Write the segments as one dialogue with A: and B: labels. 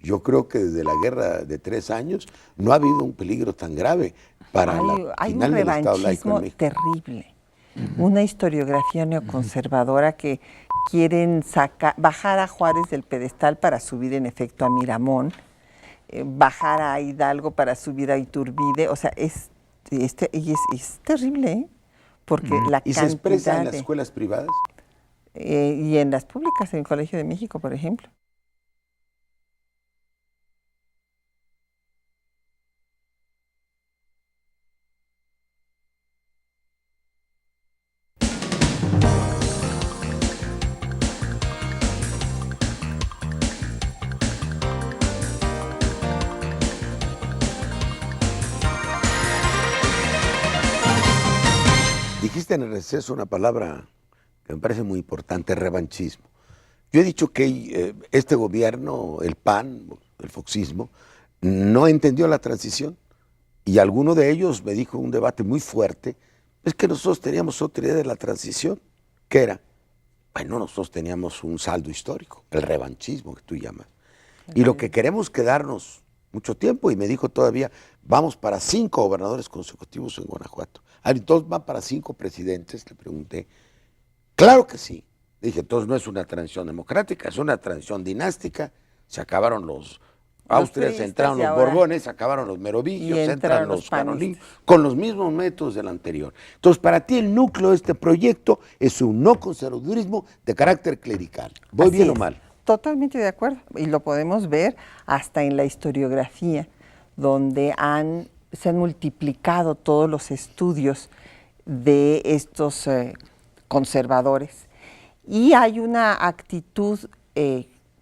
A: Yo creo que desde la guerra de 3 años no ha habido un peligro tan grave para la
B: Hay un
A: final del Estado laico en
B: revanchismo
A: México.
B: terrible, una historiografía neoconservadora que quieren bajar a Juárez del pedestal para subir en efecto a Miramón, bajar a Hidalgo para subir a Iturbide, o sea, es terrible, ¿eh? Porque la
A: ¿Y se expresa en
B: cantidad
A: las escuelas privadas?
B: y en las públicas, en el Colegio de México, por ejemplo.
A: Dijiste en el receso una palabra que me parece muy importante, revanchismo. Yo he dicho que este gobierno, el PAN, el foxismo, no entendió la transición. Y alguno de ellos me dijo en un debate muy fuerte, es que nosotros teníamos otra idea de la transición. ¿Qué era? Bueno, nosotros teníamos un saldo histórico, el revanchismo que tú llamas. Y lo que queremos quedarnos mucho tiempo, y me dijo todavía, vamos para 5 gobernadores consecutivos en Guanajuato. Entonces van para 5 presidentes, le pregunté. Claro que sí. Dije, entonces no es una transición democrática, es una transición dinástica. Se acabaron los Austrias, entraron los Borbones, acabaron los Merovingios, entran los Carolingios, con los mismos métodos del anterior. Entonces, para ti el núcleo de este proyecto es un no conservadurismo de carácter clerical. ¿Voy bien o mal?
B: Totalmente de acuerdo. Y lo podemos ver hasta en la historiografía, donde se han multiplicado todos los estudios de estos conservadores. Y hay una actitud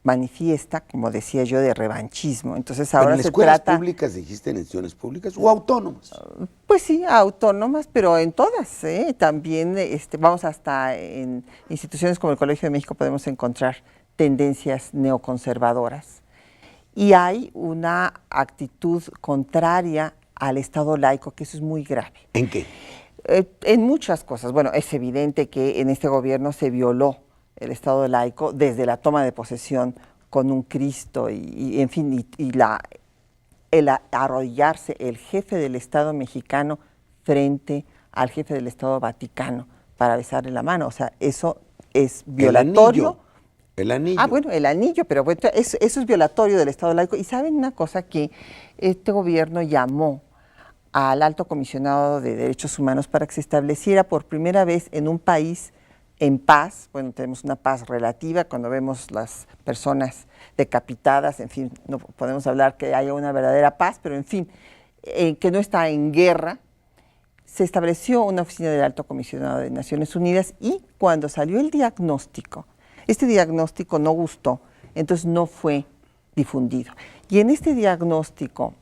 B: manifiesta, como decía yo, de revanchismo. Entonces ahora
A: ¿En escuelas públicas dijiste, en instituciones públicas o autónomas?
B: Pues sí, autónomas, pero en todas, ¿eh? También vamos hasta en instituciones como el Colegio de México podemos encontrar tendencias neoconservadoras. Y hay una actitud contraria al Estado laico, que eso es muy grave.
A: ¿En qué?
B: En muchas cosas. Bueno, es evidente que en este gobierno se violó el Estado laico desde la toma de posesión con un Cristo en fin, el arrodillarse el jefe del Estado mexicano frente al jefe del Estado vaticano para besarle la mano. O sea, eso es violatorio.
A: El anillo.
B: Ah, bueno, el anillo, pero bueno, eso es violatorio del Estado laico. Y saben una cosa, que este gobierno llamó al Alto Comisionado de Derechos Humanos para que se estableciera por primera vez en un país en paz. Bueno, tenemos una paz relativa cuando vemos las personas decapitadas, en fin, no podemos hablar que haya una verdadera paz, pero en fin, que no está en guerra. Se estableció una oficina del Alto Comisionado de Naciones Unidas y cuando salió el diagnóstico, este diagnóstico no gustó, entonces no fue difundido. Y en este diagnóstico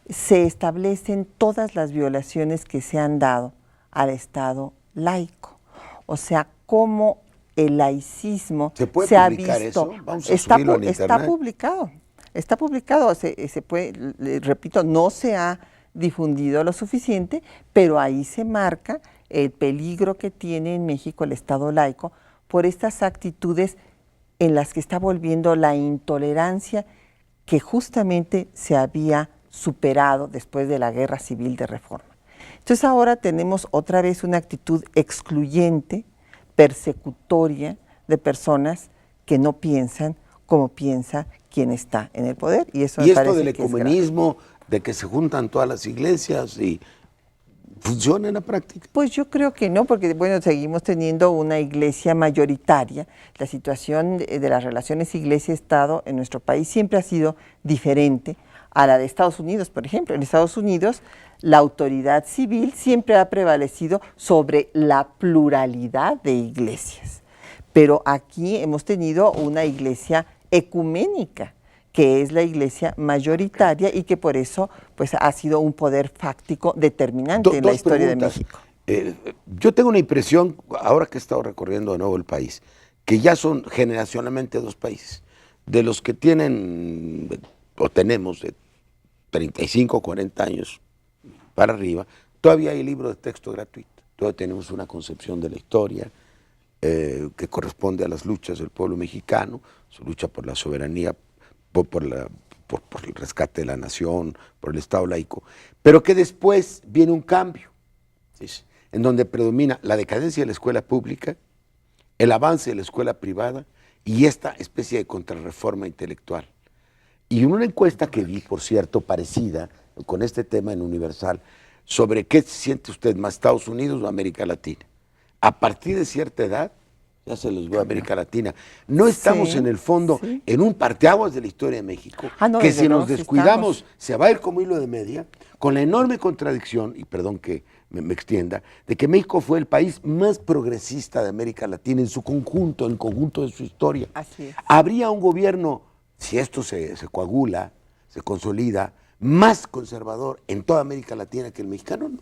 B: se establecen todas las violaciones que se han dado al Estado laico. O sea, cómo el laicismo se ha visto.
A: Eso? Vamos a subirlo en internet.
B: Está publicado, se puede, repito, no se ha difundido lo suficiente, pero ahí se marca el peligro que tiene en México el Estado laico por estas actitudes en las que está volviendo la intolerancia que justamente se había superado después de la Guerra Civil de Reforma. Entonces ahora tenemos otra vez una actitud excluyente, persecutoria de personas que no piensan como piensa quien está en el poder. Y eso me parece
A: del
B: que
A: ecumenismo, de que se juntan todas las iglesias y funciona en la práctica.
B: Pues yo creo que no, porque bueno, seguimos teniendo una iglesia mayoritaria. La situación de las relaciones iglesia-estado en nuestro país siempre ha sido diferente a la de Estados Unidos, por ejemplo. En Estados Unidos la autoridad civil siempre ha prevalecido sobre la pluralidad de iglesias. Pero aquí hemos tenido una iglesia ecuménica, que es la iglesia mayoritaria y que por eso pues, ha sido un poder fáctico determinante en la historia de México.
A: Yo tengo una impresión, ahora que he estado recorriendo de nuevo el país, que ya son generacionalmente 2 países. De los que tienen o tenemos de 35, 40 años para arriba, todavía hay libro de texto gratuito. Todavía tenemos una concepción de la historia que corresponde a las luchas del pueblo mexicano, su lucha por la soberanía, por por el rescate de la nación, por el Estado laico, pero que después viene un cambio, ¿sí?, en donde predomina la decadencia de la escuela pública, el avance de la escuela privada y esta especie de contrarreforma intelectual. Y en una encuesta que vi, por cierto, parecida con este tema en Universal, sobre qué se siente usted más, Estados Unidos o América Latina. A partir de cierta edad, ya se los voy a América Latina. No estamos en el fondo en un parteaguas de la historia de México, que si nos descuidamos se va a ir como hilo de media, con la enorme contradicción, y perdón que me extienda, de que México fue el país más progresista de América Latina en su conjunto, en el conjunto de su historia.
B: Así es.
A: Habría un gobierno, si esto se coagula, se consolida, más conservador en toda América Latina que el mexicano, ¿no?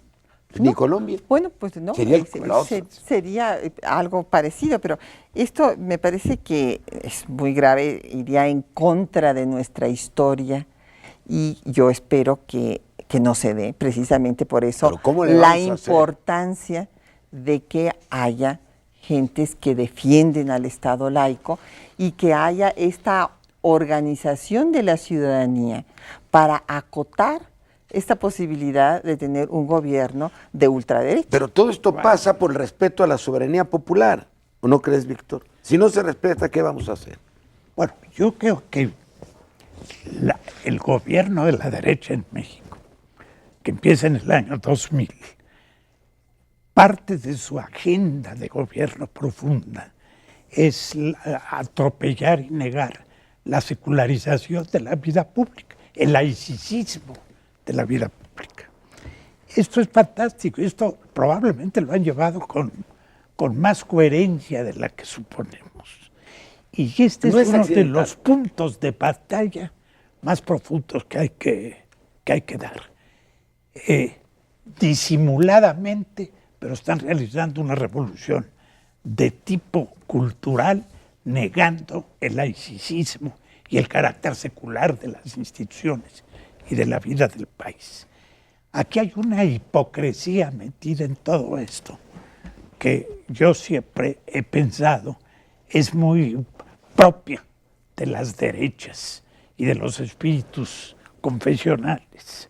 A: Ni Colombia.
B: Bueno, pues no, sería algo parecido, pero esto me parece que es muy grave, iría en contra de nuestra historia y yo espero que no se dé, precisamente por eso la importancia de que haya gentes que defienden al Estado laico y que haya esta organización de la ciudadanía para acotar esta posibilidad de tener un gobierno de ultraderecha.
A: Pero todo esto pasa por el respeto a la soberanía popular, ¿o no crees, Víctor? Si no se respeta, ¿qué vamos a hacer?
C: Bueno, yo creo que el gobierno de la derecha en México, que empieza en el año 2000, parte de su agenda de gobierno profunda es atropellar y negar la secularización de la vida pública, el laicismo de la vida pública. Esto es fantástico, esto probablemente lo han llevado con más coherencia de la que suponemos. Y este no es uno de los puntos de batalla más profundos que hay que dar. Disimuladamente, pero están realizando una revolución de tipo cultural, negando el laicismo y el carácter secular de las instituciones y de la vida del país. Aquí hay una hipocresía metida en todo esto que yo siempre he pensado es muy propia de las derechas y de los espíritus confesionales.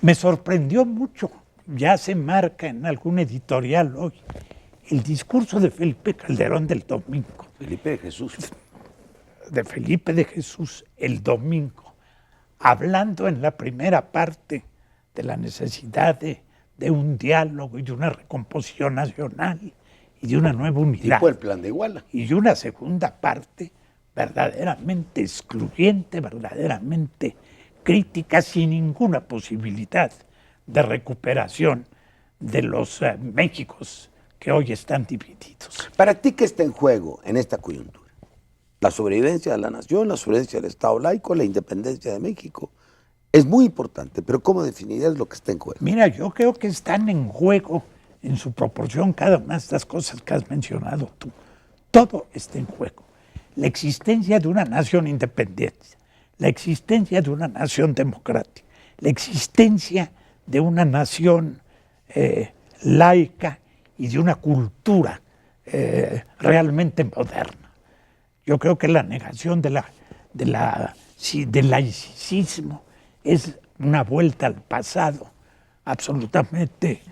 C: Me sorprendió mucho, ya se marca en algún editorial hoy, el discurso de Felipe Calderón del domingo.
A: Felipe de Jesús.
C: De Felipe de Jesús el domingo, hablando en la primera parte de la necesidad de un diálogo y de una recomposición nacional y de una nueva unidad.
A: Tipo el plan de Iguala.
C: Y de una segunda parte verdaderamente excluyente, verdaderamente crítica, sin ninguna posibilidad de recuperación de los Méxicos que hoy están divididos.
A: ¿Para ti qué está en juego en esta coyuntura? La sobrevivencia de la nación, la sobrevivencia del Estado laico, la independencia de México. Es muy importante, pero ¿cómo definirías lo que está en juego?
C: Mira, yo creo que están en juego en su proporción cada una de estas cosas que has mencionado tú. Todo está en juego. La existencia de una nación independiente, la existencia de una nación democrática, la existencia de una nación laica y de una cultura realmente moderna. Yo creo que la negación del laicismo es una vuelta al pasado absolutamente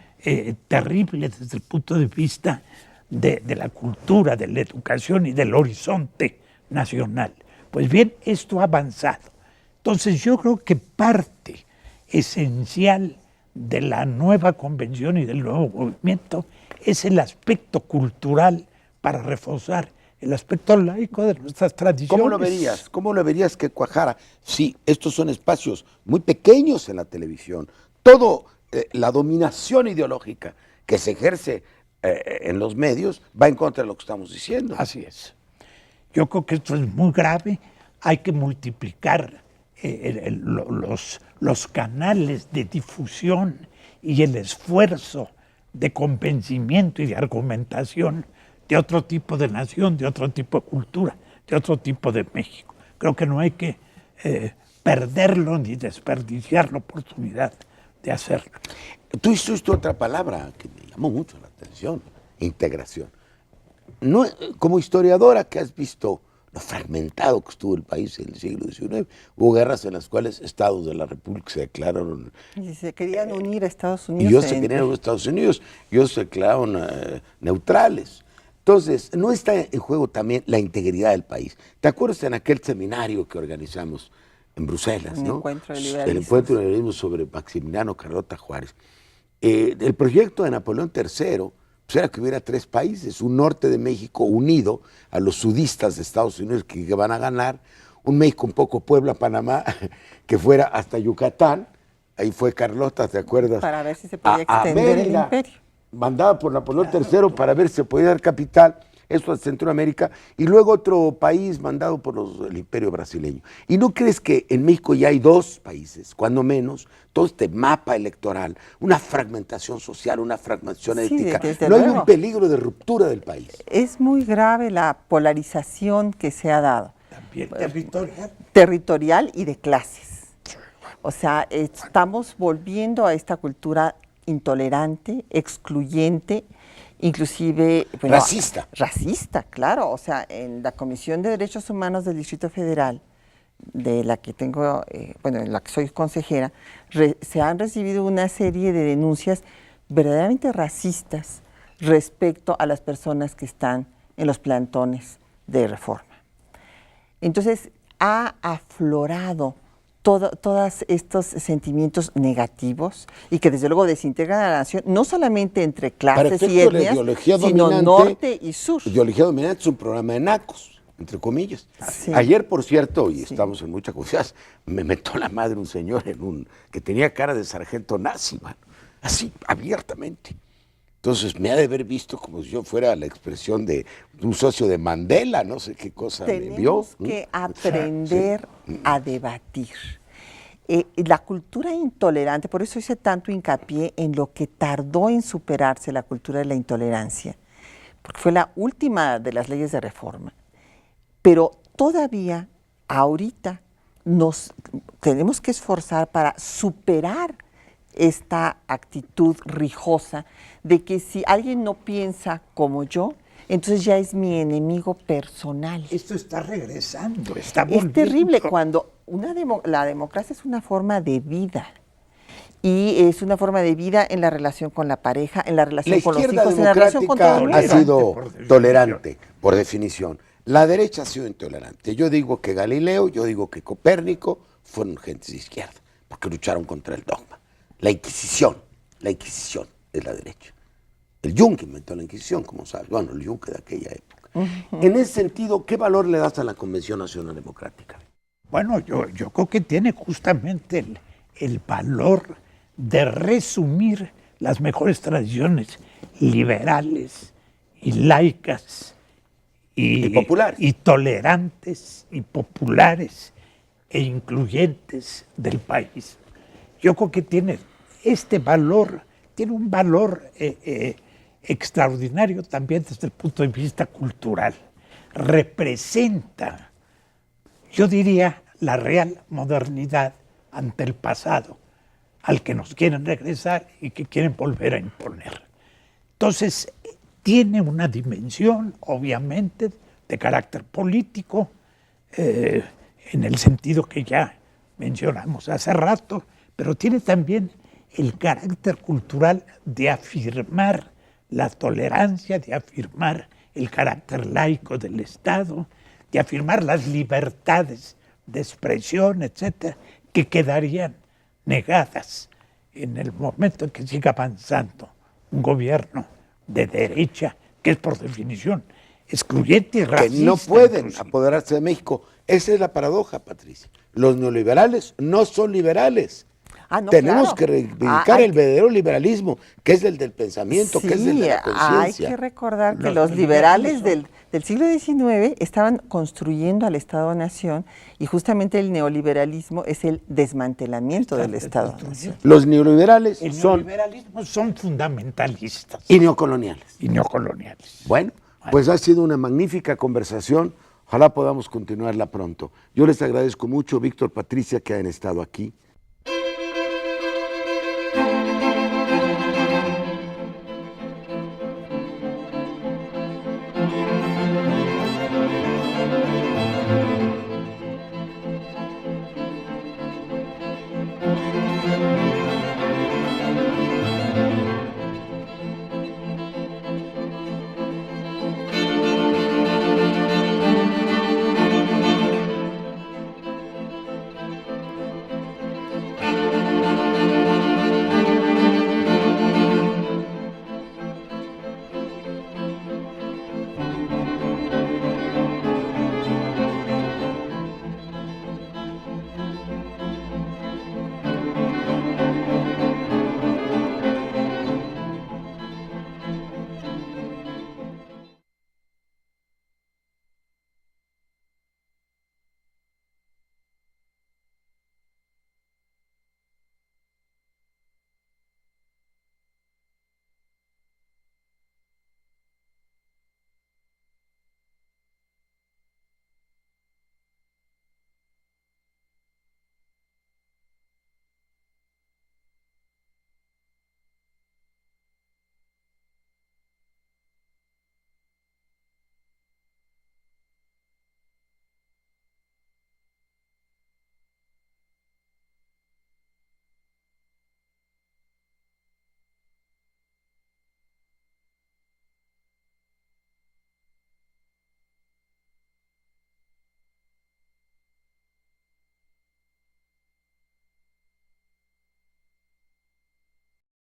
C: terrible desde el punto de vista de la cultura, de la educación y del horizonte nacional. Pues bien, esto ha avanzado. Entonces yo creo que parte esencial de la nueva convención y del nuevo movimiento es el aspecto cultural para reforzar el aspecto laico de nuestras tradiciones.
A: ¿Cómo lo verías? ¿Cómo lo verías que cuajara? Sí, estos son espacios muy pequeños en la televisión. Todo la dominación ideológica que se ejerce en los medios va en contra de lo que estamos diciendo.
C: Así es. Yo creo que esto es muy grave. Hay que multiplicar los canales de difusión y el esfuerzo de convencimiento y de argumentación de otro tipo de nación, de otro tipo de cultura, de otro tipo de México. Creo que no hay que perderlo ni desperdiciar la oportunidad de hacerlo.
A: Tú hiciste otra palabra que me llamó mucho la atención, integración. No, como historiadora que has visto lo fragmentado que estuvo el país en el siglo XIX. Hubo guerras en las cuales estados de la República se declararon...
B: Y se querían unir a Estados
A: Y
B: Unidos.
A: ellos se querían unir a Estados Unidos, ellos se declararon neutrales. Entonces, no está en juego también la integridad del país. ¿Te acuerdas en aquel seminario que organizamos en Bruselas,
B: El
A: ¿no?
B: encuentro de liberalismo.
A: El encuentro de liberalismo sobre Maximiliano Carlota Juárez. El proyecto de Napoleón III pues era que hubiera 3 países, un norte de México unido a los sudistas de Estados Unidos que van a ganar, un México un poco Puebla, Panamá, que fuera hasta Yucatán, ahí fue Carlota, ¿te acuerdas?
B: Para ver si se podía extender el imperio.
A: Mandada por Napoleón III para ver si se podía dar capital, eso a Centroamérica, y luego otro país mandado por el imperio brasileño. ¿Y no crees que en México ya hay 2 países, cuando menos, todo este mapa electoral, una fragmentación social, una fragmentación étnica?
B: Desde
A: ¿No hay
B: luego.
A: un peligro de ruptura del país?
B: Es muy grave la polarización que se ha dado.
C: También territorial.
B: Territorial y de clases. O sea, estamos volviendo a esta cultura intolerante, excluyente, inclusive... bueno,
A: Racista.
B: Racista, claro. O sea, en la Comisión de Derechos Humanos del Distrito Federal, de la que tengo, en la que soy consejera, se han recibido una serie de denuncias verdaderamente racistas respecto a las personas que están en los plantones de Reforma. Entonces, ha aflorado todos estos sentimientos negativos y que desde luego desintegran a la nación, no solamente entre clases y etnias, sino norte y sur.
A: La ideología dominante es un programa de nacos, entre comillas.
B: Sí.
A: Ayer, por cierto, y estamos en mucha confianza, me metió la madre un señor que tenía cara de sargento nazi, mano, así, abiertamente. Entonces me ha de haber visto como si yo fuera la expresión de un socio de Mandela, no sé qué cosa me vio.
B: Tenemos que aprender a debatir. La cultura intolerante, por eso hice tanto hincapié en lo que tardó en superarse la cultura de la intolerancia, porque fue la última de las leyes de reforma. Pero todavía, ahorita, nos tenemos que esforzar para superar esta actitud rijosa de que si alguien no piensa como yo, entonces ya es mi enemigo personal.
C: Esto está regresando, está volviendo.
B: Es terrible cuando la democracia es una forma de vida. Y es una forma de vida en la relación con la pareja, en la relación con los hijos, en la relación con todo el mundo.
A: Ha sido tolerante, por definición. La derecha ha sido intolerante. Yo digo que Galileo, yo digo que Copérnico fueron gentes de izquierda, porque lucharon contra el dogma. La Inquisición es la derecha. El Yunque inventó la Inquisición, como sabes. Bueno, el Yunque de aquella época. En ese sentido, ¿qué valor le das a la Convención Nacional Democrática?
C: Bueno, yo creo que tiene justamente el valor de resumir las mejores tradiciones liberales y laicas
A: Y populares.
C: y tolerantes y populares e incluyentes del país. Yo creo que tiene este valor, tiene un valor extraordinario también desde el punto de vista cultural. Representa, yo diría, la real modernidad ante el pasado, al que nos quieren regresar y que quieren volver a imponer. Entonces, tiene una dimensión, obviamente, de carácter político, en el sentido que ya mencionamos hace rato, pero tiene también el carácter cultural de afirmar la tolerancia, de afirmar el carácter laico del Estado, de afirmar las libertades de expresión, etcétera, que quedarían negadas en el momento en que siga avanzando un gobierno de derecha, que es por definición excluyente y racista.
A: Que no pueden
C: inclusive
A: apoderarse de México. Esa es la paradoja, Patricia. Los neoliberales no son liberales.
B: No,
A: Tenemos
B: claro.
A: que reivindicar el verdadero liberalismo, que es el del pensamiento, que es el de la
B: Hay
A: conciencia.
B: que recordar que
C: Los
B: los liberales
C: liberales
B: del siglo XIX estaban construyendo al Estado-Nación y justamente el neoliberalismo es el desmantelamiento del Estado-Nación.
A: Los neoliberales
C: el
A: son
C: neoliberalismo son fundamentalistas
A: y neocoloniales.
C: y neocoloniales.
A: Bueno, pues ha sido una magnífica conversación. Ojalá podamos continuarla pronto. Yo les agradezco mucho, Víctor, Patricia, que hayan estado aquí.